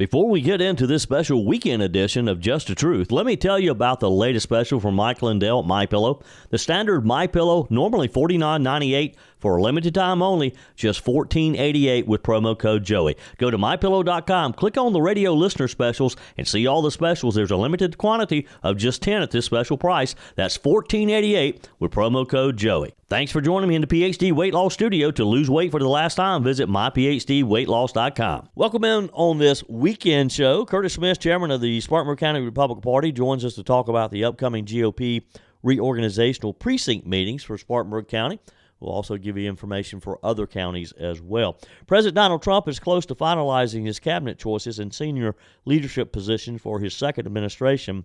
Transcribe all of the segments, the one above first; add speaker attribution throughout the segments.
Speaker 1: Before we get into this special weekend edition of Just the Truth, let me tell you about the latest special from Mike Lindell at MyPillow. The standard MyPillow, normally $49.98 for a limited time only, just $14.88 with promo code Joey. Go to MyPillow.com, click on the radio listener specials, and see all the specials. There's a limited quantity of just 10 at this special price. That's $14.88 with promo code Joey. Thanks for joining me in the PhD Weight Loss Studio. To lose weight for the last time, visit myphdweightloss.com. Welcome in on this weekend show. Curtis Smith, chairman of the Spartanburg County Republican Party, joins us to talk about the upcoming GOP reorganizational precinct meetings for Spartanburg County. We'll also give you information for other counties as well. President Donald Trump is close to finalizing his cabinet choices and senior leadership positions for his second administration.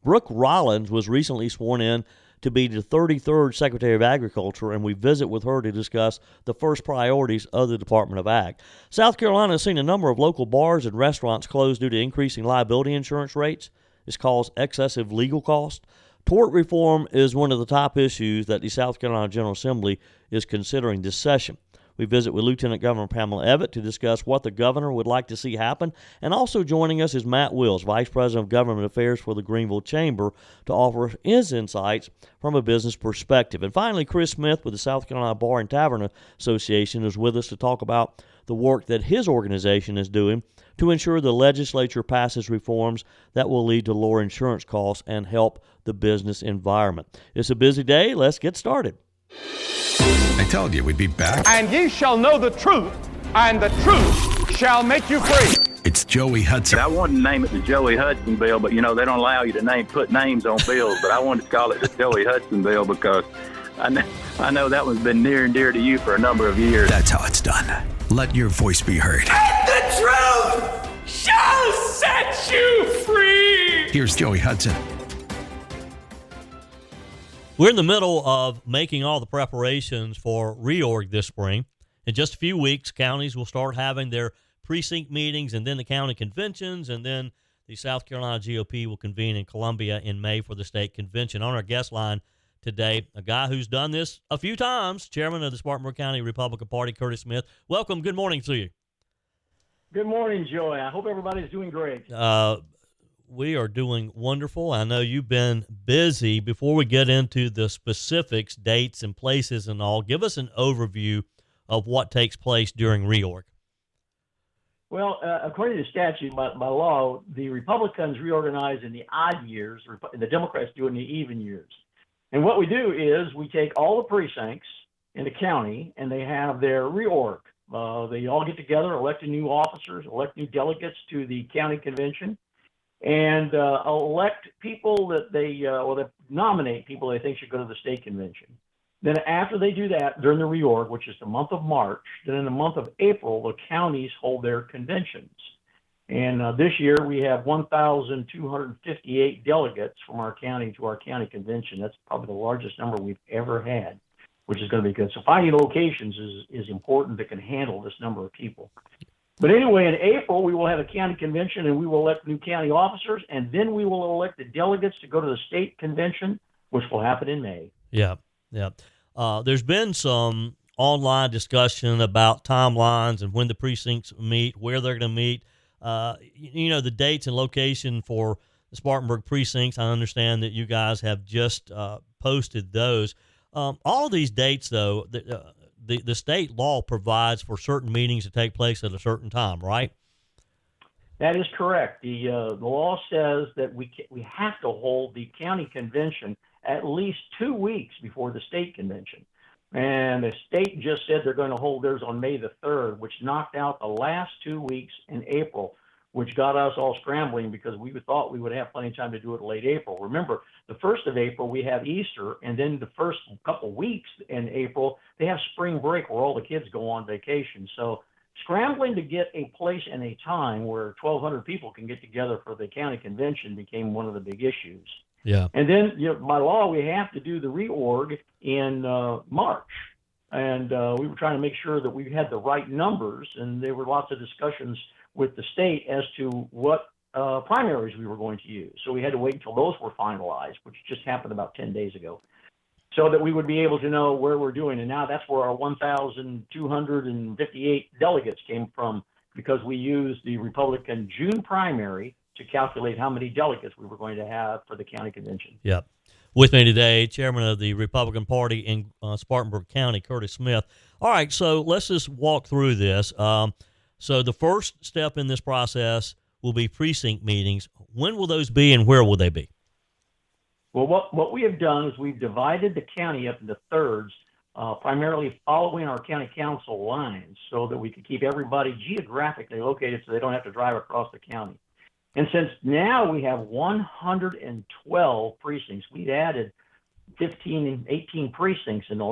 Speaker 1: Brooke Rollins was recently sworn in to be the 33rd Secretary of Agriculture, and we visit with her to discuss the first priorities of the Department of Ag. South Carolina has seen a number of local bars and restaurants close due to increasing liability insurance rates. This caused excessive legal costs. Tort reform is one of the top issues that the South Carolina General Assembly is considering this session. We visit with Lt Governor Pamella Evette to discuss what the governor would like to see happen. And also joining us is Matt Wills, Vice President of Government Affairs for the Greenville Chamber, to offer his insights from a business perspective. And finally, Chris Smith with the South Carolina Bar and Tavern Association is with us to talk about the work that his organization is doing to ensure the legislature passes reforms that will lead to lower insurance costs and help the business environment. It's a busy day. Let's get started.
Speaker 2: I told you we'd be back.
Speaker 3: And ye shall know the truth, and the truth shall make you free.
Speaker 2: It's Joey Hudson.
Speaker 4: I wanted to name it the Joey Hudson bill, but they don't allow you to put names on bills. But I wanted to call it the Joey Hudson bill because I know that one's been near and dear to you for a number of years.
Speaker 2: That's how it's done. Let your voice be heard.
Speaker 3: And the truth shall set you free.
Speaker 2: Here's Joey Hudson.
Speaker 1: We're in the middle of making all the preparations for REORG this spring. In just a few weeks, counties will start having their precinct meetings and then the county conventions, and then the South Carolina GOP will convene in Columbia in May for the state convention. On our guest line today, a guy who's done this a few times, chairman of the Spartanburg County Republican Party, Curtis Smith. Welcome. Good morning to you.
Speaker 5: Good morning, Joey. I hope everybody's doing great.
Speaker 1: We are doing wonderful. I know you've been busy. Before we get into the specifics, dates and places and all, give us an overview of what takes place during REORG.
Speaker 5: Well, according to statute, by law, the Republicans reorganize in the odd years, and the Democrats do it in the even years. And what we do is we take all the precincts in the county, and they have their REORG. They all get together, elect new officers, elect new delegates to the county convention, and elect people that they nominate people they think should go to the state convention. Then after they do that, during the REORG, which is the month of March, then in the month of April, the counties hold their conventions. And this year we have 1,258 delegates from our county to our county convention. That's probably the largest number we've ever had, which is going to be good. So finding locations is important that can handle this number of people. But anyway, in April, we will have a county convention, and we will elect new county officers, and then we will elect the delegates to go to the state convention, which will happen in May.
Speaker 1: Yeah. There's been some online discussion about timelines and when the precincts meet, where they're going to meet. The dates and location for the Spartanburg precincts. I understand that you guys have just posted those. All of these dates, though, the state law provides for certain meetings to take place at a certain time, right?
Speaker 5: That is correct. The law says that we have to hold the county convention at least 2 weeks before the state convention. And the state just said they're going to hold theirs on May the 3rd, which knocked out the last 2 weeks in April, which got us all scrambling because we thought we would have plenty of time to do it late April. Remember, the 1st of April, we have Easter, and then the first couple weeks in April, they have spring break where all the kids go on vacation. So scrambling to get a place and a time where 1,200 people can get together for the county convention became one of the big issues.
Speaker 1: Yeah.
Speaker 5: And then, by law, we have to do the REORG in March. And we were trying to make sure that we had the right numbers, and there were lots of discussions with the state as to what primaries we were going to use. So we had to wait until those were finalized, which just happened about 10 days ago, so that we would be able to know where we're doing. And now that's where our 1,258 delegates came from because we used the Republican June primary to calculate how many delegates we were going to have for the county convention.
Speaker 1: Yep. With me today, Chairman of the Republican Party in Spartanburg County, Curtis Smith. All right, so let's just walk through this. So the first step in this process will be precinct meetings. When will those be, and where will they be?
Speaker 5: Well, what we have done is we've divided the county up into thirds, primarily following our county council lines, so that we can keep everybody geographically located so they don't have to drive across the county. And since now we have 112 precincts, we've added 18 precincts since the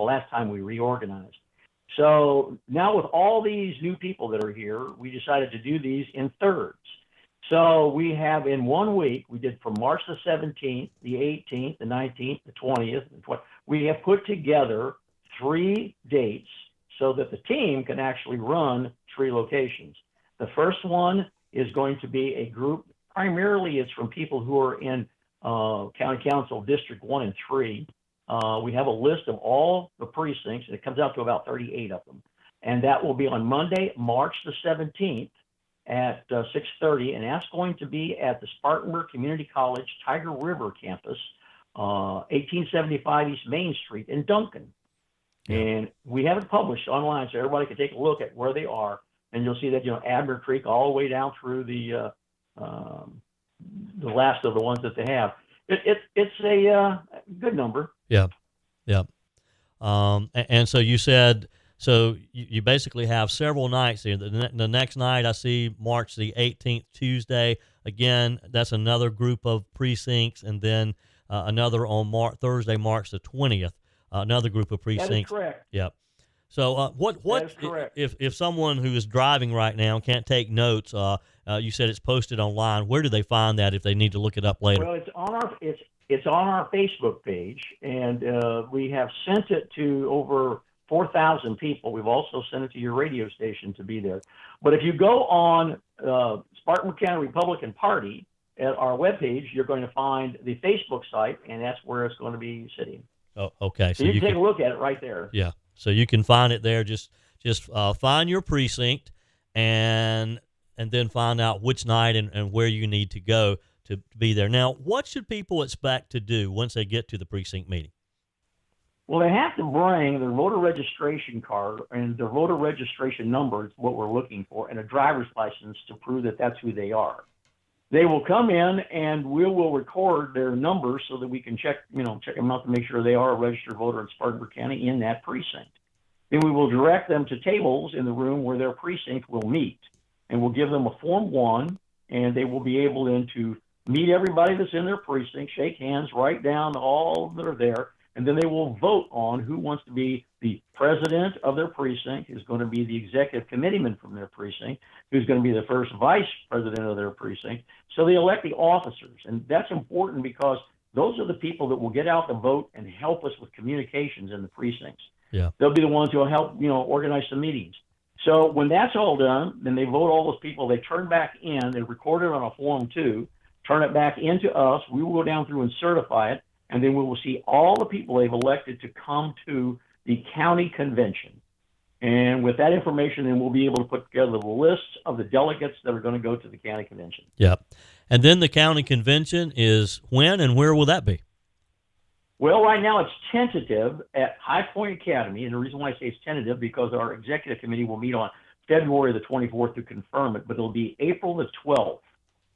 Speaker 5: last time we reorganized. So now with all these new people that are here, we decided to do these in thirds. So we have in 1 week, we did from March the 17th, the 18th, the 19th, the 20th, and 20th. We have put together 3 dates so that the team can actually run 3 locations. The first one is going to be a group, primarily it's from people who are in County Council District 1 and 3. We have a list of all the precincts, and it comes out to about 38 of them. And that will be on Monday, March the 17th at 6:30, and that's going to be at the Spartanburg Community College Tiger River campus, 1875 East Main Street in Duncan. And we have it published online so everybody can take a look at where they are. And you'll see that, Abner Creek all the way down through the last of the ones that they have. It's a good number.
Speaker 1: Yeah. And so you said, so you basically have several nights here. The next night I see March the 18th, Tuesday. Again, that's another group of precincts. And then another on Thursday, March the 20th, another group of precincts.
Speaker 5: That is correct.
Speaker 1: Yep. So what if someone who is driving right now and can't take notes, you said it's posted online, where do they find that if they need to look it up later?
Speaker 5: Well, it's on our Facebook page, and we have sent it to over 4,000 people. We've also sent it to your radio station to be there. But if you go on Spartanburg County Republican Party at our webpage, you're going to find the Facebook site, and that's where it's going to be sitting.
Speaker 1: Oh, okay.
Speaker 5: So you can take a look at it right there.
Speaker 1: Yeah. So you can find it there. Just find your precinct and then find out which night and where you need to go to be there. Now, what should people expect to do once they get to the precinct meeting?
Speaker 5: Well, they have to bring their voter registration card and their voter registration number is what we're looking for, and a driver's license to prove that that's who they are. They will come in and we will record their numbers so that we can check them out to make sure they are a registered voter in Spartanburg County in that precinct. Then we will direct them to tables in the room where their precinct will meet, and we'll give them a Form 1, and they will be able then to meet everybody that's in their precinct, shake hands, write down all that are there, and then they will vote on who wants to be the president of their precinct, who's going to be the executive committeeman from their precinct, who's going to be the first vice president of their precinct. So they elect the officers, and that's important because those are the people that will get out the vote and help us with communications in the precincts.
Speaker 1: Yeah.
Speaker 5: They'll be the ones who will help, organize some meetings. So when that's all done, then they vote all those people, they turn back in, they record it on a Form 2, turn it back into us, we will go down through and certify it, and then we will see all the people they've elected to come to the county convention. And with that information, then we'll be able to put together the lists of the delegates that are going to go to the county convention.
Speaker 1: Yep. And then the county convention is when and where will that be?
Speaker 5: Well, right now it's tentative at High Point Academy. And the reason why I say it's tentative because our executive committee will meet on February the 24th to confirm it, but it'll be April the 12th.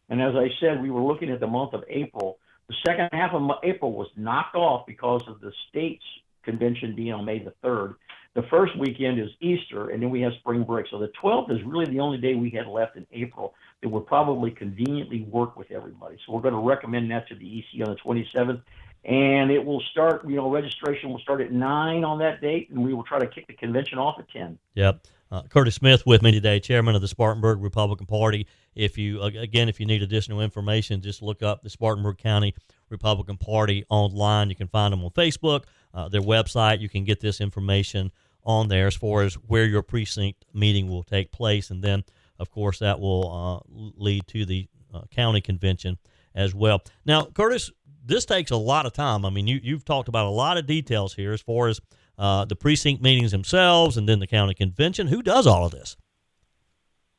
Speaker 5: And as I said, we were looking at the month of April. The second half of April was knocked off because of the state's convention being on May the 3rd. The first weekend is Easter, and then we have spring break. So the 12th is really the only day we had left in April that would probably conveniently work with everybody. So we're going to recommend that to the EC on the 27th. And it will start, registration will start at 9 on that date, and we will try to kick the convention off at 10.
Speaker 1: Yep. Curtis Smith with me today, chairman of the Spartanburg Republican Party. If you need additional information, just look up the Spartanburg County Republican Party online. You can find them on Facebook, their website. You can get this information on there as far as where your precinct meeting will take place. And then, of course, that will lead to the county convention as well. Now, Curtis, this takes a lot of time. I mean, you've talked about a lot of details here as far as the precinct meetings themselves and then the county convention. Who does all of this?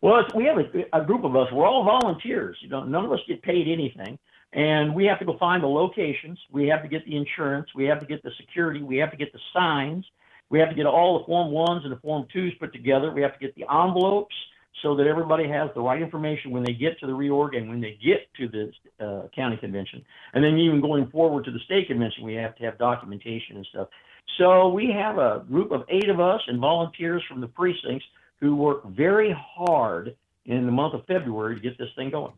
Speaker 5: Well, we have a group of us. We're all volunteers. None of us get paid anything. And we have to go find the locations. We have to get the insurance. We have to get the security. We have to get the signs. We have to get all the Form 1s and the Form 2s put together. We have to get the envelopes so that everybody has the right information when they get to the reorg and when they get to the county convention. And then even going forward to the state convention, we have to have documentation and stuff. So we have a group of 8 of us and volunteers from the precincts who work very hard in the month of February to get this thing going.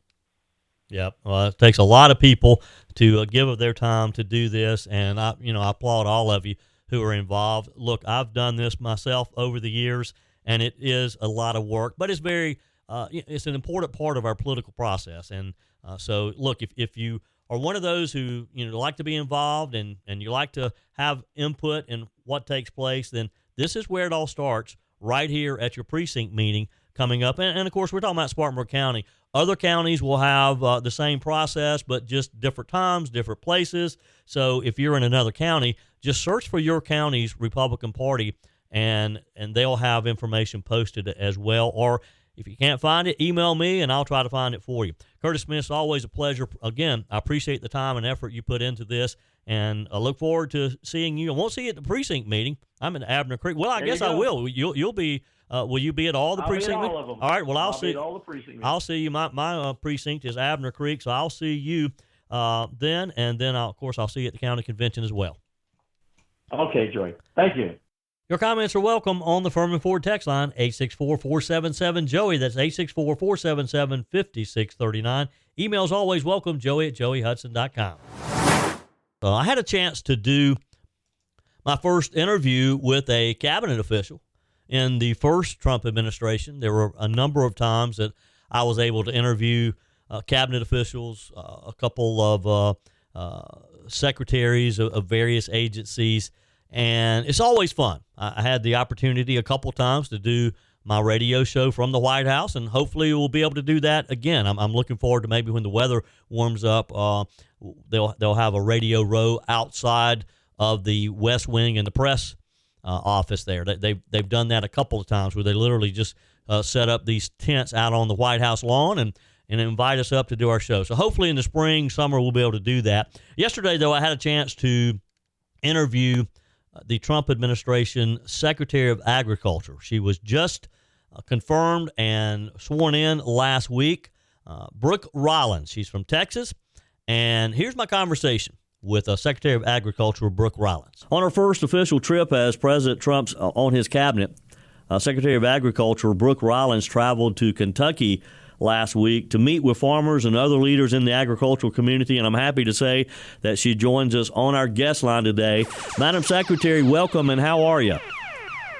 Speaker 1: Yep. Well, it takes a lot of people to give of their time to do this, and I applaud all of you who are involved. Look, I've done this myself over the years, and it is a lot of work, but it's it's an important part of our political process. And so, look, if you are one of those who like to be involved and you like to have input in what takes place, then this is where it all starts, right here at your precinct meeting coming up. And of course, we're talking about Spartanburg County. Other counties will have the same process, but just different times, different places. So if you're in another county, just search for your county's Republican Party, and they'll have information posted as well. Or if you can't find it, email me, and I'll try to find it for you. Curtis Smith, it's always a pleasure. Again, I appreciate the time and effort you put into this, and I look forward to seeing you. I won't see you at the precinct meeting. I'm in Abner Creek. Well, I guess I will. You'll be. Will you be at all the precinct meetings?
Speaker 5: All of them.
Speaker 1: All right. Well, I'll see.
Speaker 5: Be at all the precinct meetings.
Speaker 1: I'll see you. My precinct is Abner Creek, so I'll see you then, and then of course I'll see you at the county convention as well.
Speaker 5: Okay, Joey. Thank you.
Speaker 1: Your comments are welcome on the Furman Ford text line, 864-477-JOEY. That's 864-477-5639. Email's always welcome, joey@joeyhudson.com. I had a chance to do my first interview with a cabinet official in the first Trump administration. There were a number of times that I was able to interview cabinet officials, a couple of secretaries of various agencies, and it's always fun. I had the opportunity a couple times to do my radio show from the White House, and hopefully we'll be able to do that again. I'm looking forward to maybe when the weather warms up, they'll have a radio row outside of the West Wing and the press office there. They've done that a couple of times where they literally just set up these tents out on the White House lawn and invite us up to do our show. So hopefully in the spring, summer, we'll be able to do that. Yesterday, though, I had a chance to interview the Trump administration Secretary of Agriculture. She was just confirmed and sworn in last week, Brooke Rollins. She's from Texas, and here's my conversation with Secretary of Agriculture Brooke Rollins. On her first official trip as President Trump's on his cabinet, Secretary of Agriculture Brooke Rollins traveled to Kentucky last week to meet with farmers and other leaders in the agricultural community, and I'm happy to say that she joins us on our guest line today. Madam Secretary, welcome, and how are you?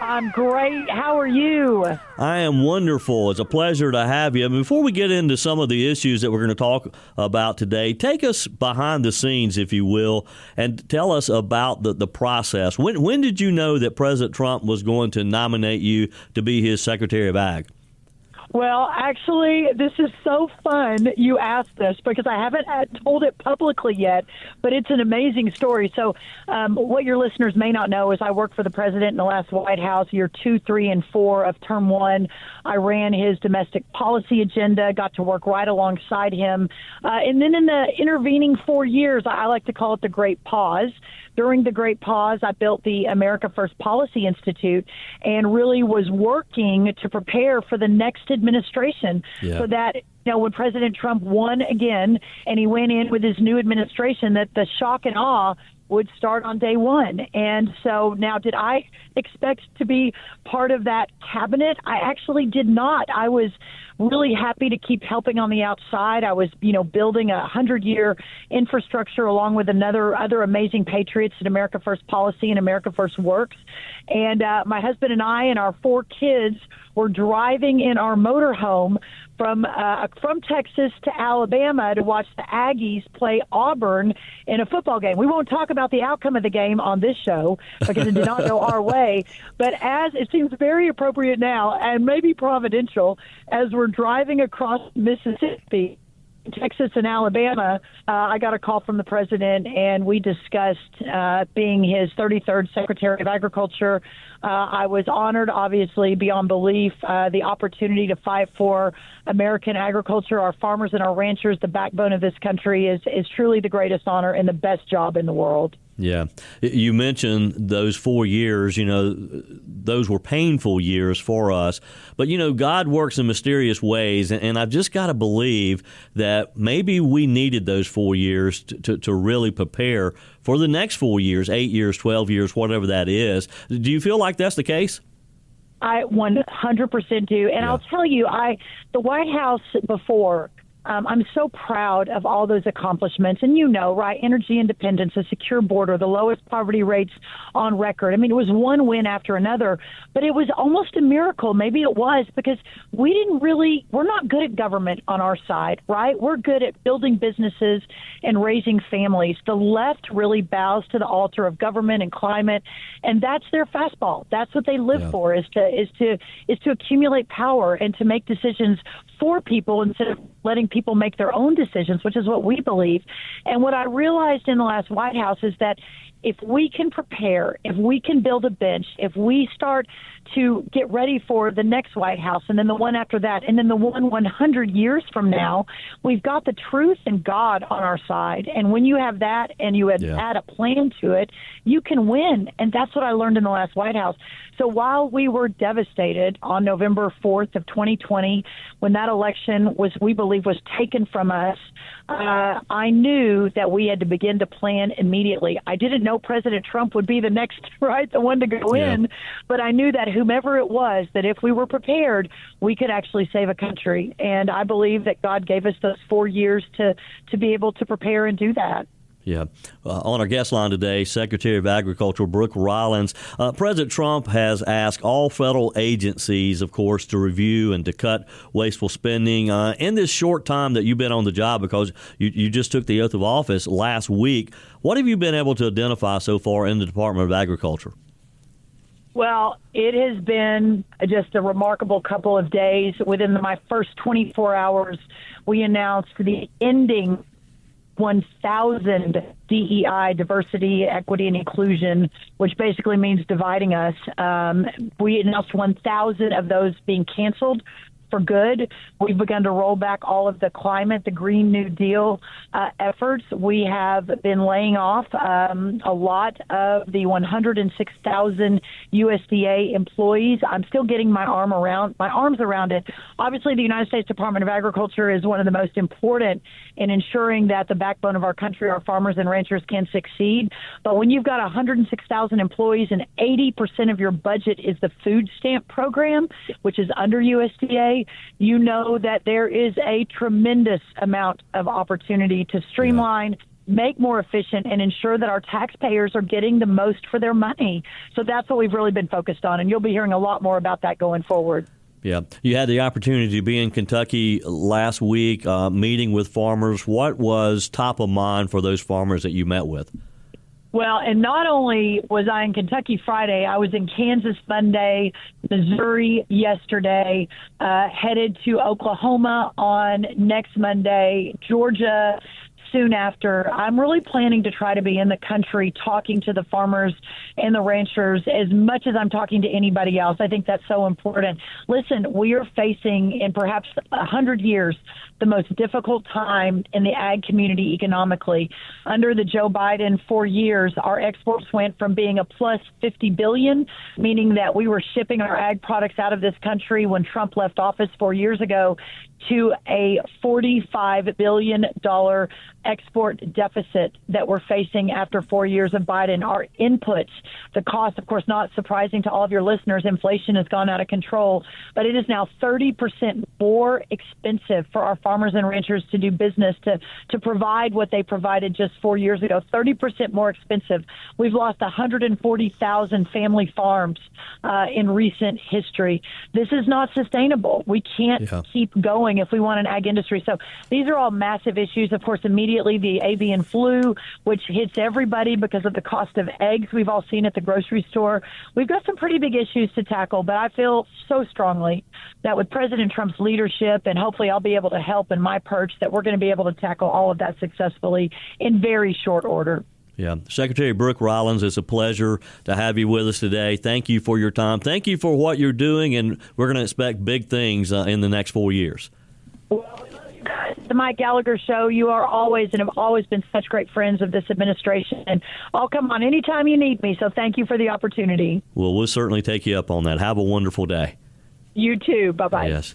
Speaker 6: I'm great. How are you?
Speaker 1: I am wonderful. It's a pleasure to have you. Before we get into some of the issues that we're going to talk about today, take us behind the scenes, if you will, and tell us about the process. When did you know that President Trump was going to nominate you to be his Secretary of Ag?
Speaker 6: Well, actually, this is so fun you asked this because I haven't told it publicly yet, but it's an amazing story. So what your listeners may not know is I worked for the president in the last White House, year 2, 3, and 4 of term 1. I ran his domestic policy agenda, got to work right alongside him. And then in the intervening 4 years, I like to call it the Great Pause. During the Great Pause, I built the America First Policy Institute and really was working to prepare for the next administration so that, when President Trump won again and he went in with his new administration, that the shock and awe would start on day one. And so now, did I expect to be part of that cabinet? I actually did not. I was really happy to keep helping on the outside. I was, building a 100-year infrastructure along with other amazing patriots at America First Policy and America First Works. And my husband and I and our 4 kids were driving in our motorhome from Texas to Alabama to watch the Aggies play Auburn in a football game. We won't talk about the outcome of the game on this show because it did not go our way. But as it seems very appropriate now and maybe providential, as we're driving across Mississippi, Texas and Alabama, I got a call from the president, and we discussed being his 33rd Secretary of Agriculture. I was honored, obviously, beyond belief, the opportunity to fight for American agriculture, our farmers and our ranchers, the backbone of this country, is truly the greatest honor and the best job in the world.
Speaker 1: Yeah. You mentioned those 4 years, those were painful years for us. But, God works in mysterious ways. And I've just got to believe that maybe we needed those 4 years to really prepare for the next 4 years, 8 years, 12 years, whatever that is. Do you feel like that's the case?
Speaker 6: I 100% do. And
Speaker 1: Yeah.
Speaker 6: I'll tell you, the White House before, I'm so proud of all those accomplishments. And right, energy independence, a secure border, the lowest poverty rates on record. I mean, it was one win after another, but it was almost a miracle. Maybe it was because we're not good at government on our side, right? We're good at building businesses and raising families. The left really bows to the altar of government and climate, and that's their fastball. That's what they live for, is to accumulate power and to make decisions for people instead of letting people make their own decisions, which is what we believe. And what I realized in the last White House is that if we can prepare, if we can build a bench, if we start to get ready for the next White House and then the one after that and then the one 100 years from now, we've got the truth and God on our side. And when you have that and you add a plan to it, you can win. And that's what I learned in the last White House. So while we were devastated on November 4th of 2020, when that election we believe was taken from us, I knew that we had to begin to plan immediately. I didn't know President Trump would be the next, the one to go in, but I knew that whomever it was, that if we were prepared, we could actually save a country. And I believe that God gave us those 4 years to be able to prepare and do that.
Speaker 1: Yeah. On our guest line today, Secretary of Agriculture Brooke Rollins. President Trump has asked all federal agencies, of course, to review and to cut wasteful spending. In this short time that you've been on the job, because you just took the oath of office last week, what have you been able to identify so far in the Department of Agriculture?
Speaker 6: Well, it has been just a remarkable couple of days. Within my first 24 hours, we announced the ending 1,000 DEI, diversity, equity, and inclusion, which basically means dividing us. We announced 1,000 of those being canceled for good. We've begun to roll back all of the climate, the Green New Deal efforts. We have been laying off a lot of the 106,000 USDA employees. I'm still getting my arms around it. Obviously, the United States Department of Agriculture is one of the most important in ensuring that the backbone of our country, our farmers and ranchers, can succeed. But when you've got 106,000 employees and 80% of your budget is the food stamp program, which is under USDA, you know that there is a tremendous amount of opportunity to streamline, make more efficient, and ensure that our taxpayers are getting the most for their money. So that's what we've really been focused on, and you'll be hearing a lot more about that going forward.
Speaker 1: Yeah. You had the opportunity to be in Kentucky last week, meeting with farmers. What was top of mind for those farmers that you met with?
Speaker 6: Well, and not only was I in Kentucky Friday, I was in Kansas Monday, Missouri yesterday, headed to Oklahoma on next Monday, Georgia soon after. I'm really planning to try to be in the country talking to the farmers and the ranchers as much as I'm talking to anybody else. I think that's so important. Listen, we are facing in perhaps 100 years the most difficult time in the ag community economically. Under the Joe Biden 4 years, our exports went from being a plus 50 billion, meaning that we were shipping our ag products out of this country when Trump left office 4 years ago, to a $45 billion export deficit that we're facing after 4 years of Biden. Our inputs, the cost, of course, not surprising to all of your listeners, inflation has gone out of control, but it is now 30% more expensive for our farmers and ranchers to do business, to provide what they provided just 4 years ago, 30% more expensive. We've lost 140,000 family farms in recent history. This is not sustainable. We can't keep going if we want an ag industry. So these are all massive issues. Of course, immediately the avian flu, which hits everybody because of the cost of eggs we've all seen at the grocery store. We've got some pretty big issues to tackle, but I feel so strongly that with President Trump's leadership, and hopefully I'll be able to help in my perch, that we're going to be able to tackle all of that successfully in very short order.
Speaker 1: Yeah. Secretary Brooke Rollins, it's a pleasure to have you with us today. Thank you for your time. Thank you for what you're doing, and we're going to expect big things in the next 4 years.
Speaker 6: The Mike Gallagher Show, you are always and have always been such great friends of this administration. And I'll come on anytime you need me, so thank you for the opportunity.
Speaker 1: Well, we'll certainly take you up on that. Have a wonderful day.
Speaker 6: You too. Bye-bye.
Speaker 1: Yes.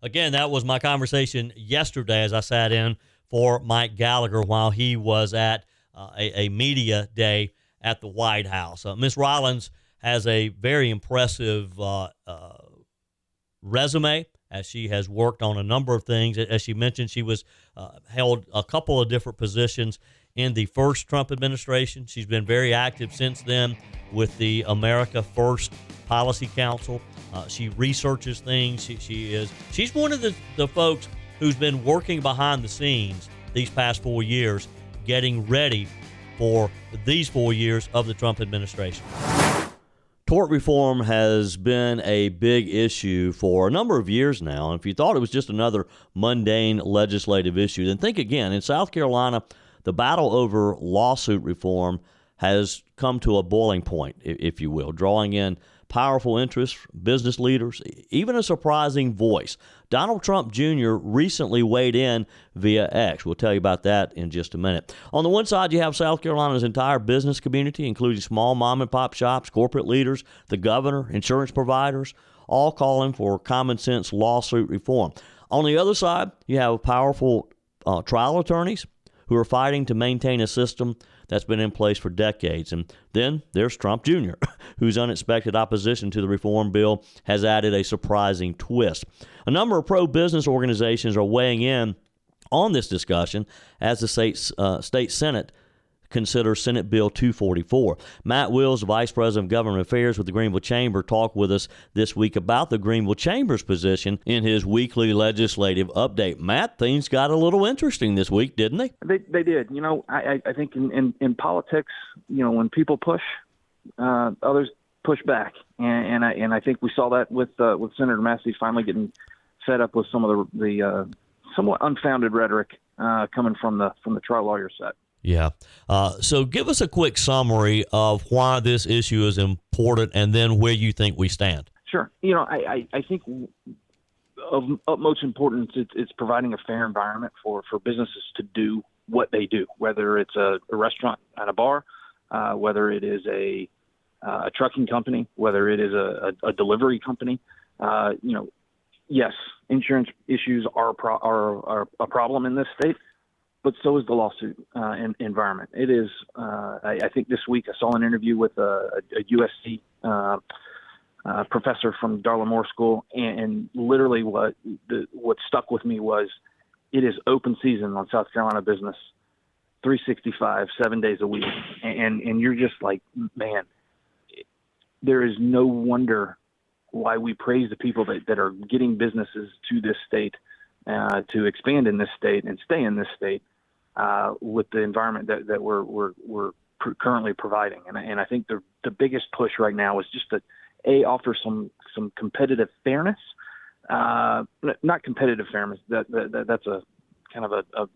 Speaker 1: Again, that was my conversation yesterday as I sat in for Mike Gallagher while he was at a media day at the White House. Ms. Rollins has a very impressive resume, as she has worked on a number of things. As she mentioned, she was held a couple of different positions in the first Trump administration. She's been very active since then with the America First Policy Council. She researches things. She's one of the folks who's been working behind the scenes these past 4 years, getting ready for these 4 years of the Trump administration. Tort reform has been a big issue for a number of years now. And if you thought it was just another mundane legislative issue, then think again. In South Carolina, the battle over lawsuit reform has come to a boiling point, if you will, drawing in powerful interests, business leaders, even a surprising voice. Donald Trump Jr. recently weighed in via X. We'll tell you about that in just a minute. On the one side, you have South Carolina's entire business community, including small mom-and-pop shops, corporate leaders, the governor, insurance providers, all calling for common-sense lawsuit reform. On the other side, you have powerful trial attorneys who are fighting to maintain a system that's been in place for decades. And then there's Trump Jr., whose unexpected opposition to the reform bill has added a surprising twist. A number of pro-business organizations are weighing in on this discussion as the state Senate considers Senate Bill 244. Matt Wills, Vice President of Government Affairs with the Greenville Chamber, talked with us this week about the Greenville Chamber's position in his weekly legislative update. Matt, things got a little interesting this week, didn't they?
Speaker 7: They did. You know, I think in politics, you know, when people push, others push back, and I think we saw that with Senator Massey finally getting fed up with some of the somewhat unfounded rhetoric coming from the trial lawyer set.
Speaker 1: Yeah. So give us a quick summary of why this issue is important and then where you think we stand.
Speaker 7: Sure. You know, I think of utmost importance, it's providing a fair environment for businesses to do what they do, whether it's a restaurant and a bar, whether it is a trucking company, whether it is a delivery company. You know, yes, insurance issues are a problem in this state, but so is the lawsuit environment. It is. I think this week I saw an interview with a USC professor from Darla Moore School, and literally what stuck with me was it is open season on South Carolina business, 365, 7 days a week, and you're just like, man, there is no wonder why we praise the people that are getting businesses to this state, to expand in this state and stay in this state. With the environment that we're currently providing, and I think the biggest push right now is just to offer some competitive fairness, not competitive fairness. That's a kind of a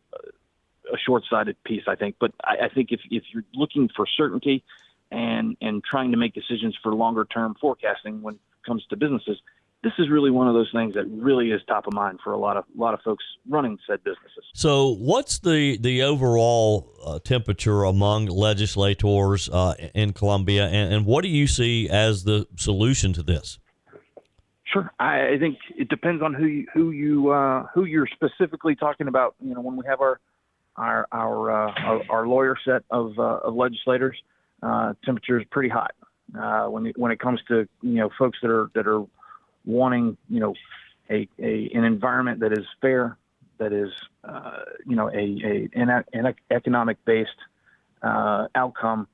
Speaker 7: short-sighted piece, I think. But I think if you're looking for certainty and trying to make decisions for longer-term forecasting when it comes to businesses, this is really one of those things that really is top of mind for a lot of folks running said businesses.
Speaker 1: So what's the overall temperature among legislators in Columbia, and what do you see as the solution to this?
Speaker 7: Sure. I think it depends on who you're specifically talking about. You know, when we have our lawyer set of legislators, temperature is pretty hot. When it comes to, you know, folks that are wanting, you know, an environment that is fair, that is, you know, an economic based outcome,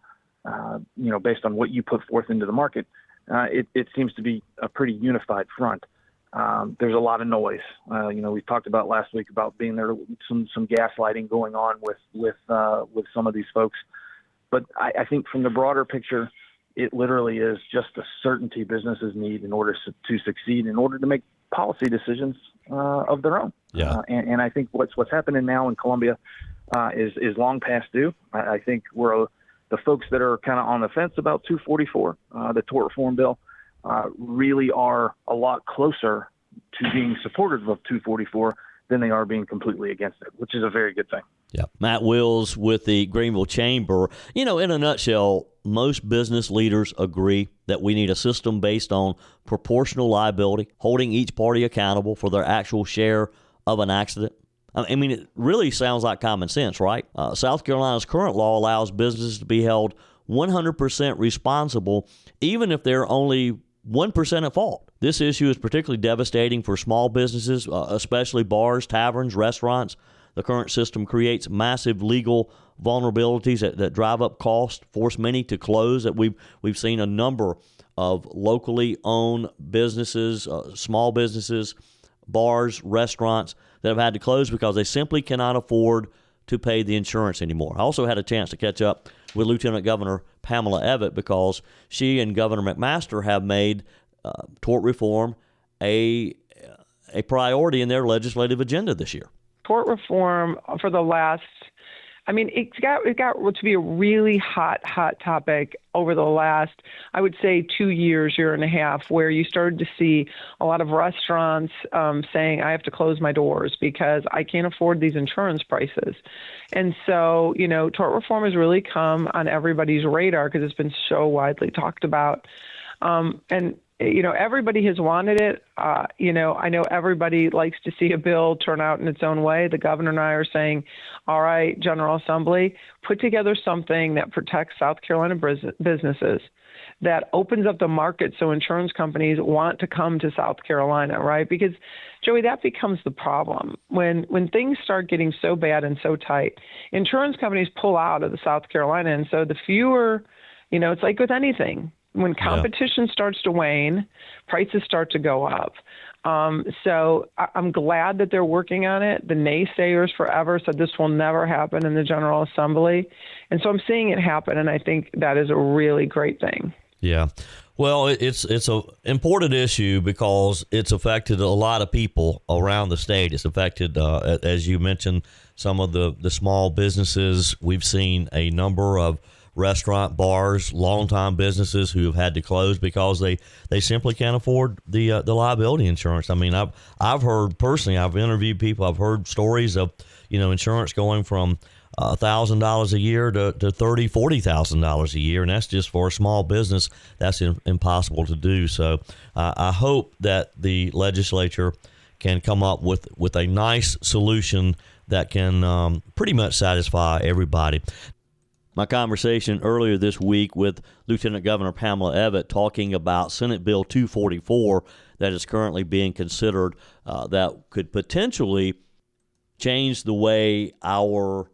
Speaker 7: you know, based on what you put forth into the market, it seems to be a pretty unified front. There's a lot of noise. You know, we talked about last week about being there, some gaslighting going on with some of these folks, but I think from the broader picture, it literally is just the certainty businesses need in order to succeed, in order to make policy decisions of their own.
Speaker 1: Yeah.
Speaker 7: And I think what's happening now in Columbia is long past due. I think we're the folks that are kind of on the fence about 244, the tort reform bill, really are a lot closer to being supportive of 244 than they are being completely against it, which is a very good thing.
Speaker 1: Yeah. Matt Wills with the Greenville Chamber. In a nutshell, most business leaders agree that we need a system based on proportional liability, holding each party accountable for their actual share of an accident. I mean, it really sounds like common sense, right? South Carolina's current law allows businesses to be held 100% responsible, even if they're only 1% at fault. This issue is particularly devastating for small businesses, especially bars, taverns, restaurants. The current system creates massive legal vulnerabilities that drive up costs, force many to close. That we've seen a number of locally owned businesses, small businesses, bars, restaurants that have had to close because they simply cannot afford to pay the insurance anymore. I also had a chance to catch up with Lt Governor Pamella Evette because she and Governor McMaster have made tort reform a priority in their legislative agenda this year.
Speaker 8: Tort reform for the last, it got to be a really hot topic over the last, I would say, 2 years, year and a half, where you started to see a lot of restaurants saying, I have to close my doors because I can't afford these insurance prices. And so, tort reform has really come on everybody's radar because it's been so widely talked about. Everybody has wanted it. I know everybody likes to see a bill turn out in its own way. The governor and I are saying, all right, General Assembly, put together something that protects South Carolina businesses, that opens up the market so insurance companies want to come to South Carolina, right? Because, Joey, that becomes the problem. When things start getting so bad and so tight, insurance companies pull out of the South Carolina. And so the fewer, it's like with anything. When competition starts to wane, prices start to go up. So I'm glad that they're working on it. The naysayers forever said this will never happen in the General Assembly. And so I'm seeing it happen, and I think that is a really great thing.
Speaker 1: Yeah. Well, it's an important issue because it's affected a lot of people around the state. It's affected, as you mentioned, some of the small businesses. We've seen a number of restaurant, bars, longtime businesses who have had to close because they simply can't afford the liability insurance. I mean, I've heard personally, I've interviewed people, I've heard stories of insurance going from $1,000 a year to $30,000, $40,000 a year, and that's just for a small business. That's impossible to do. So I hope that the legislature can come up with a nice solution that can pretty much satisfy everybody. My conversation earlier this week with Lt Governor Pamella Evette talking about Senate Bill 244 that is currently being considered that could potentially change the way our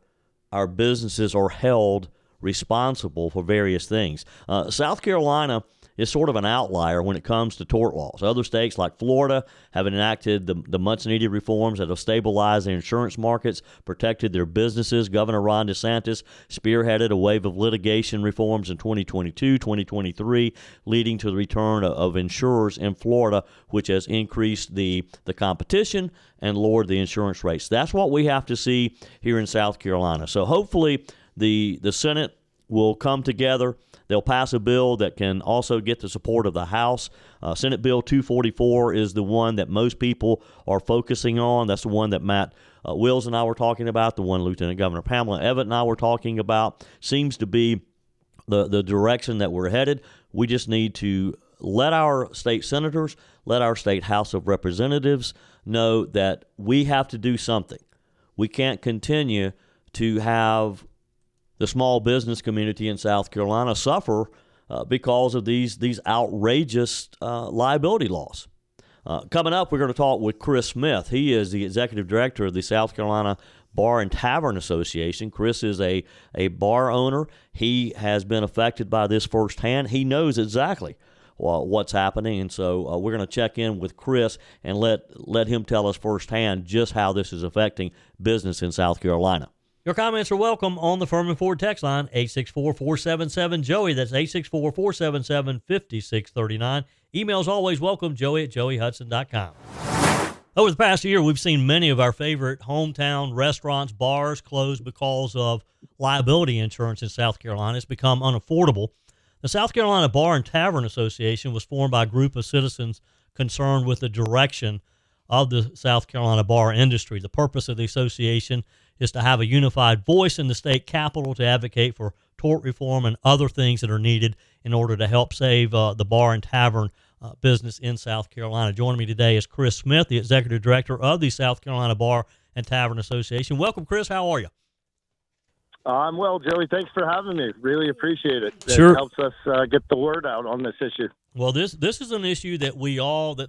Speaker 1: businesses are held responsible for various things. South Carolina is sort of an outlier when it comes to tort laws. Other states like Florida have enacted the much-needed reforms that have stabilized their insurance markets, protected their businesses. Governor Ron DeSantis spearheaded a wave of litigation reforms in 2022, 2023, leading to the return of insurers in Florida, which has increased the competition and lowered the insurance rates. That's what we have to see here in South Carolina. So hopefully the Senate will come together. They'll pass a bill that can also get the support of the House. Senate Bill 244 is the one that most people are focusing on. That's the one that Matt Wills and I were talking about, the one Lt Governor Pamella Evette and I were talking about. Seems to be the direction that we're headed. We just need to let our state senators, let our state House of Representatives know that we have to do something. We can't continue to have the small business community in South Carolina suffer because of these outrageous liability laws. Coming up, we're going to talk with Chris Smith. He is the executive director of the South Carolina Bar and Tavern Association. Chris is a bar owner. He has been affected by this firsthand. He knows exactly what's happening, and so we're going to check in with Chris and let him tell us firsthand just how this is affecting business in South Carolina. Your comments are welcome on the Furman Ford text line, 864-477-JOEY. That's 864-477-5639. Emails always welcome, joey@joeyhudson.com. Over the past year, we've seen many of our favorite hometown restaurants, bars close because of liability insurance in South Carolina has become unaffordable. The South Carolina Bar and Tavern Association was formed by a group of citizens concerned with the direction of the South Carolina bar industry. The purpose of the association is to have a unified voice in the state capitol to advocate for tort reform and other things that are needed in order to help save the bar and tavern business in South Carolina. Joining me today is Chris Smith, the executive director of the South Carolina Bar and Tavern Association. Welcome, Chris. How are you?
Speaker 9: I'm well, Joey. Thanks for having me. Really appreciate it.
Speaker 1: Sure.
Speaker 9: It helps us get the word out on this issue.
Speaker 1: Well, this is an issue that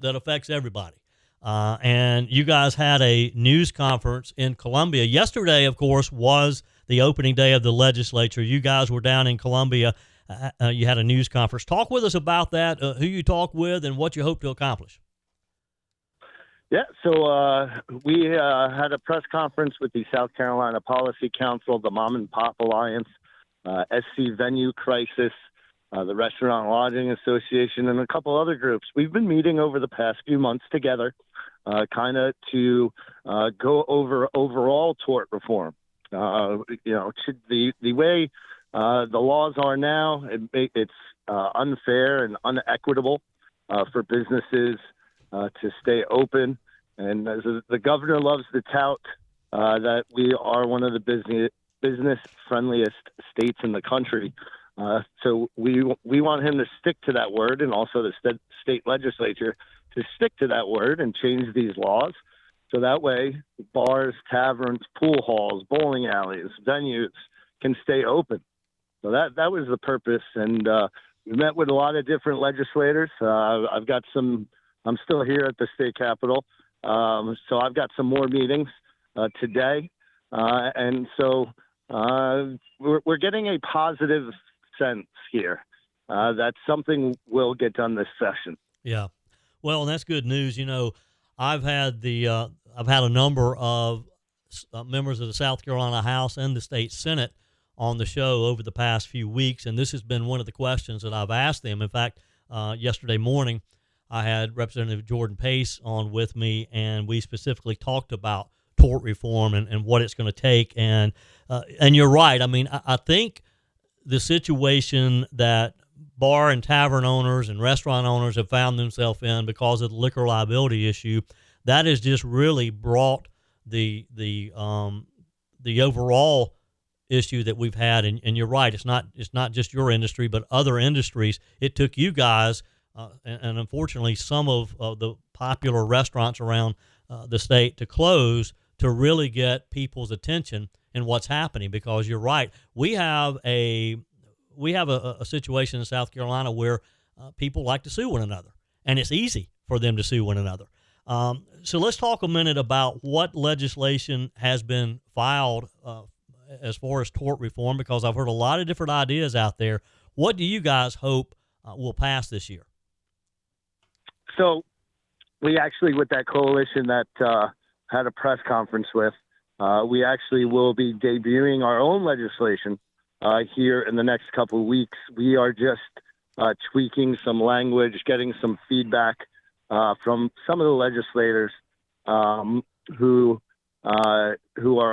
Speaker 1: that affects everybody. And you guys had a news conference in Columbia. Yesterday, of course, was the opening day of the legislature. You guys were down in Columbia. You had a news conference. Talk with us about that, who you talked with, and what you hope to accomplish.
Speaker 9: Yeah, so we had a press conference with the South Carolina Policy Council, the Mom and Pop Alliance, SC Venue Crisis, the Restaurant and Lodging Association, and a couple other groups. We've been meeting over the past few months together, kind of to go over overall tort reform. The way the laws are now, it's unfair and unequitable for businesses to stay open. And as the governor loves to tout that we are one of the business friendliest states in the country. So we want him to stick to that word, and also the state legislature to stick to that word and change these laws. So that way bars, taverns, pool halls, bowling alleys, venues can stay open. So that was the purpose. And we met with a lot of different legislators. I'm still here at the state capitol. So I've got some more meetings today. And so we're getting a positive sense here that something will get done this session.
Speaker 1: Yeah. Well, and that's good news. You know, I've had a number of members of the South Carolina House and the state Senate on the show over the past few weeks, and this has been one of the questions that I've asked them. In fact, yesterday morning, I had Representative Jordan Pace on with me, and we specifically talked about tort reform and what it's going to take. And you're right. I mean, I think the situation that bar and tavern owners and restaurant owners have found themselves in because of the liquor liability issue, that has just really brought the overall issue that we've had. And you're right. It's not just your industry, but other industries. It took you guys, and unfortunately some of the popular restaurants around the state to close to really get people's attention in what's happening, because you're right. We have a situation in South Carolina where people like to sue one another, and it's easy for them to sue one another. So let's talk a minute about what legislation has been filed as far as tort reform, because I've heard a lot of different ideas out there. What do you guys hope will pass this year?
Speaker 9: So we actually, with that coalition that had a press conference with, we actually will be debuting our own legislation here in the next couple of weeks. We are just tweaking some language, getting some feedback from some of the legislators who are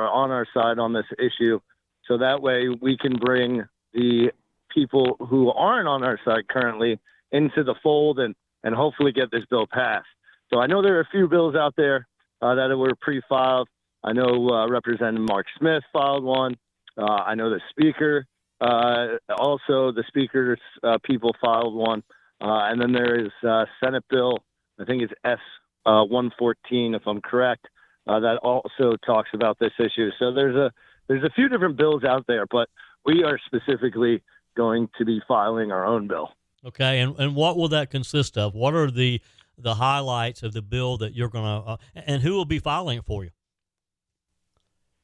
Speaker 9: on our side on this issue. So that way we can bring the people who aren't on our side currently into the fold and hopefully get this bill passed. So I know there are a few bills out there that were pre-filed. I know Representative Mark Smith filed one. I know the Speaker, also the Speaker's people filed one. And then there is Senate Bill, I think it's S-114, if I'm correct, that also talks about this issue. So there's a few different bills out there, but we are specifically going to be filing our own bill.
Speaker 1: Okay, and what will that consist of? What are the highlights of the bill that you're going to and who will be filing it for you?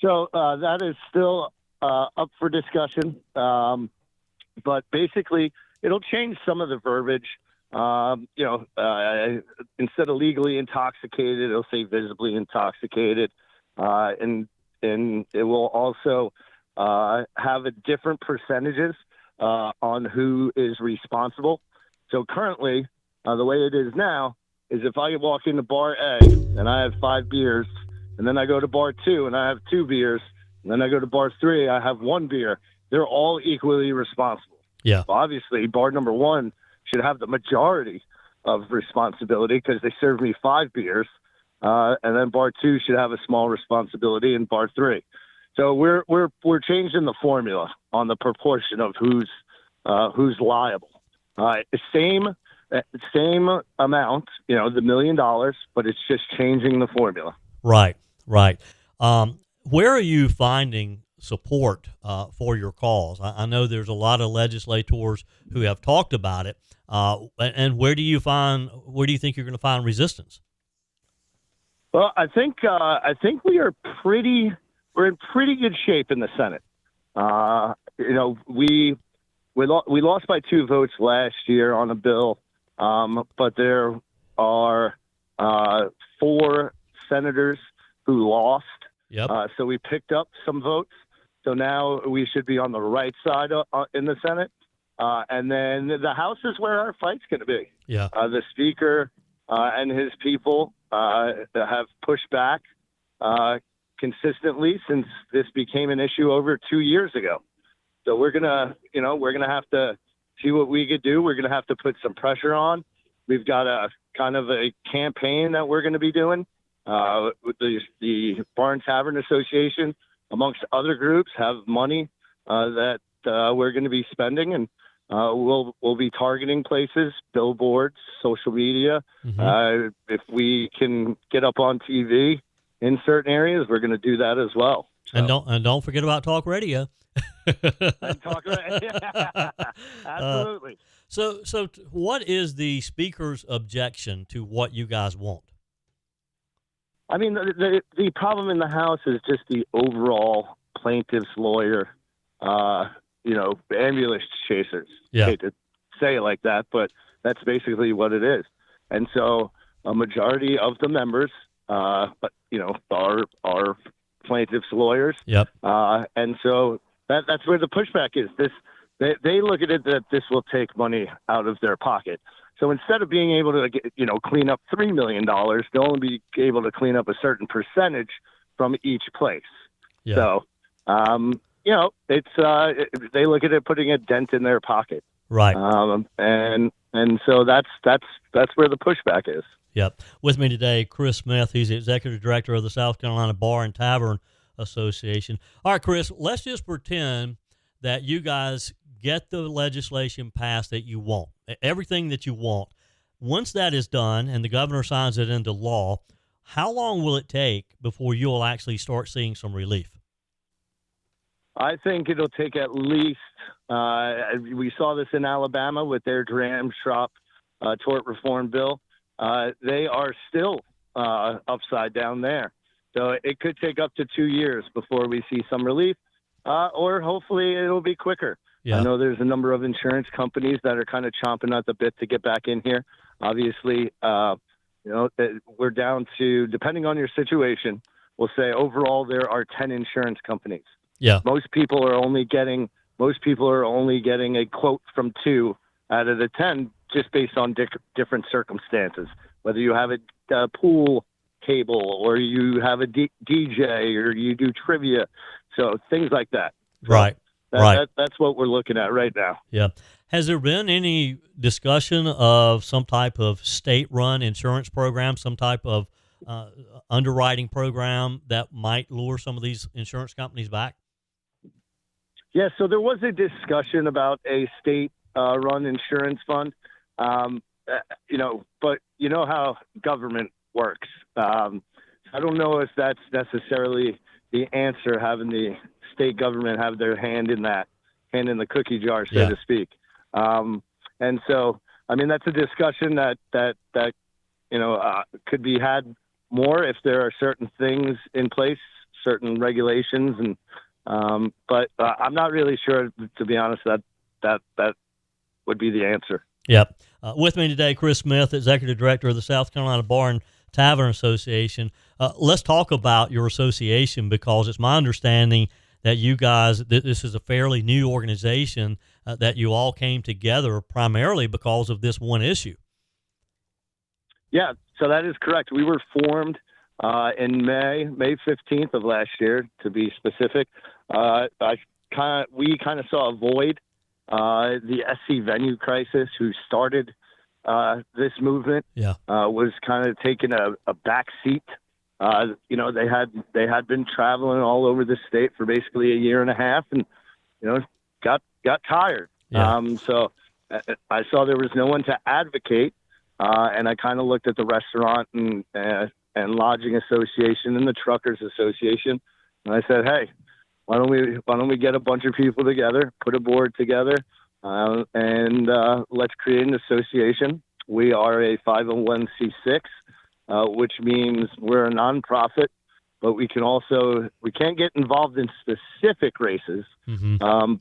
Speaker 9: So that is still up for discussion, but basically it'll change some of the verbiage. Instead of legally intoxicated, it'll say visibly intoxicated, and it will also have a different percentages on who is responsible. So currently, the way it is now is if I walk into bar A and I have 5 beers, and then I go to bar 2 and I have 2 beers, And then I go to bar 3, I have 1 beer. They're all equally responsible.
Speaker 1: Yeah.
Speaker 9: Obviously, bar number 1 should have the majority of responsibility because they served me 5 beers. And then bar 2 should have a small responsibility in bar 3. So we're changing the formula on the proportion of who's liable. Same amount, the $1 million, but it's just changing the formula.
Speaker 1: Right. Where are you finding support for your cause? I know there's a lot of legislators who have talked about it. And where do you think you're going to find resistance?
Speaker 9: Well, I think we're in pretty good shape in the Senate. We lost by 2 votes last year on a bill, but there are 4 senators who lost.
Speaker 1: Yep.
Speaker 9: So we picked up some votes. So now we should be on the right side in the Senate. And then the House is where our fight's going to be.
Speaker 1: Yeah.
Speaker 9: The Speaker and his people have pushed back consistently since this became an issue over 2 years ago. So we're gonna have to see what we could do. We're gonna have to put some pressure on. We've got a kind of a campaign that we're going to be doing. With the Bar and Tavern Association, amongst other groups, have money that we're going to be spending, and we'll be targeting places, billboards, social media.
Speaker 1: Mm-hmm.
Speaker 9: If we can get up on TV in certain areas, we're going to do that as well. So.
Speaker 1: And don't forget about talk radio.
Speaker 9: Absolutely.
Speaker 1: So what is the Speaker's objection to what you guys want?
Speaker 9: I mean, the problem in the House is just the overall plaintiff's lawyer, ambulance chasers.
Speaker 1: Yeah.
Speaker 9: I hate to say it like that, but that's basically what it is. And so a majority of the members, are plaintiff's lawyers.
Speaker 1: Yep.
Speaker 9: And so that's where the pushback is. They look at it that this will take money out of their pocket. So instead of being able to clean up $3 million, they'll only be able to clean up a certain percentage from each place.
Speaker 1: Yeah.
Speaker 9: So, it's they look at it putting a dent in their pocket.
Speaker 1: Right.
Speaker 9: And so that's where the pushback is.
Speaker 1: Yep. With me today, Chris Smith. He's the executive director of the South Carolina Bar and Tavern Association. All right, Chris, let's just pretend that you guys get the legislation passed that you want, everything that you want. Once that is done and the governor signs it into law, how long will it take before you'll actually start seeing some relief?
Speaker 9: I think it'll take at least, we saw this in Alabama with their dram shop tort reform bill. They are still upside down there. So it could take up to 2 years before we see some relief, or hopefully it'll be quicker. Yeah. I know there's a number of insurance companies that are kind of chomping at the bit to get back in here. Obviously, we're down to, depending on your situation, we'll say overall there are 10 insurance companies.
Speaker 1: Yeah.
Speaker 9: Most people are only getting a quote from 2 out of the 10, just based on different circumstances. Whether you have a pool table, or you have a DJ, or you do trivia, so things like that. So
Speaker 1: right.
Speaker 9: That's what we're looking at right now.
Speaker 1: Yeah. Has there been any discussion of some type of state-run insurance program, some type of underwriting program that might lure some of these insurance companies back?
Speaker 9: Yeah, so there was a discussion about a state-run insurance fund, but you know how government works. I don't know if that's necessarily the answer, having the state government have their hand in the cookie jar, so to speak. And so, I mean, that's a discussion that could be had more if there are certain things in place, certain regulations, and but I'm not really sure, to be honest, that would be the answer.
Speaker 1: Yep. With me today, Chris Smith, executive director of the South Carolina Bar and Tavern Association. Let's talk about your association, because it's my understanding that you guys, this is a fairly new organization, that you all came together primarily because of this one issue.
Speaker 9: Yeah, so that is correct. We were formed in May 15th of last year, to be specific. We kind of saw a void. The SC venue crisis, who started this movement, was kind of taking a back seat. They had been traveling all over the state for basically a year and a half, and got tired. So I saw there was no one to advocate, and I kind of looked at the restaurant and lodging association and the truckers association, and I said, hey, why don't we get a bunch of people together, put a board together, and let's create an association. We are a 501c6, which means we're a nonprofit, but we can't get involved in specific races,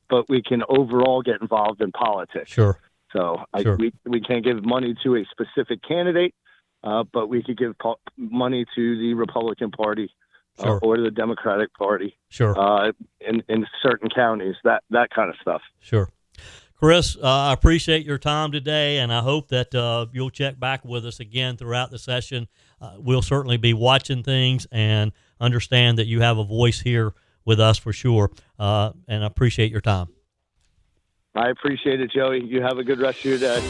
Speaker 9: but we can overall get involved in politics.
Speaker 1: Sure.
Speaker 9: So we can't give money to a specific candidate, but we could give money to the Republican Party. Or the Democratic Party, in certain counties, that kind of stuff.
Speaker 1: Sure. Chris, I appreciate your time today, and I hope that you'll check back with us again throughout the session. We'll certainly be watching things and understand that you have a voice here with us for sure, and I appreciate your time.
Speaker 9: I appreciate it, Joey. You have a good rest of your day.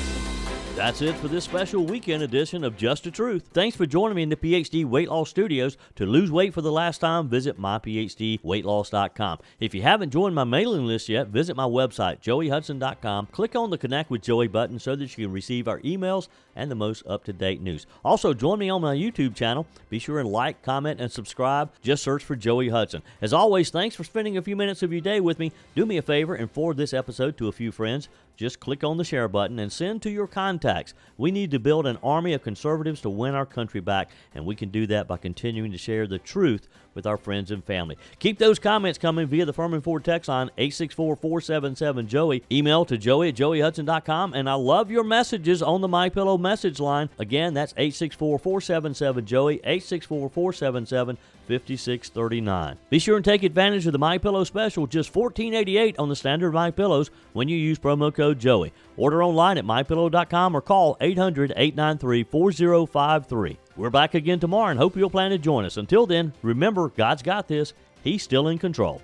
Speaker 1: That's it for this special weekend edition of Just the Truth. Thanks for joining me in the PhD Weight Loss Studios. To lose weight for the last time, visit myphdweightloss.com. If you haven't joined my mailing list yet, visit my website, joeyhudson.com. Click on the Connect with Joey button so that you can receive our emails and the most up-to-date news. Also, join me on my YouTube channel. Be sure and like, comment, and subscribe. Just search for Joey Hudson. As always, thanks for spending a few minutes of your day with me. Do me a favor and forward this episode to a few friends. Just click on the share button and send to your contacts. We need to build an army of conservatives to win our country back, and we can do that by continuing to share the truth with our friends and family. Keep those comments coming via the Furman Ford text line 864-477-JOEY. Email to joey@joeyhudson.com, and I love your messages on the MyPillow message line. Again, that's 864-477-JOEY, 864-477-5639. Be sure and take advantage of the MyPillow special, just $14.88 on the standard MyPillows when you use promo code Joey. Order online at mypillow.com or call 800-893-4053. We're back again tomorrow and hope you'll plan to join us. Until then, remember, God's got this. He's still in control.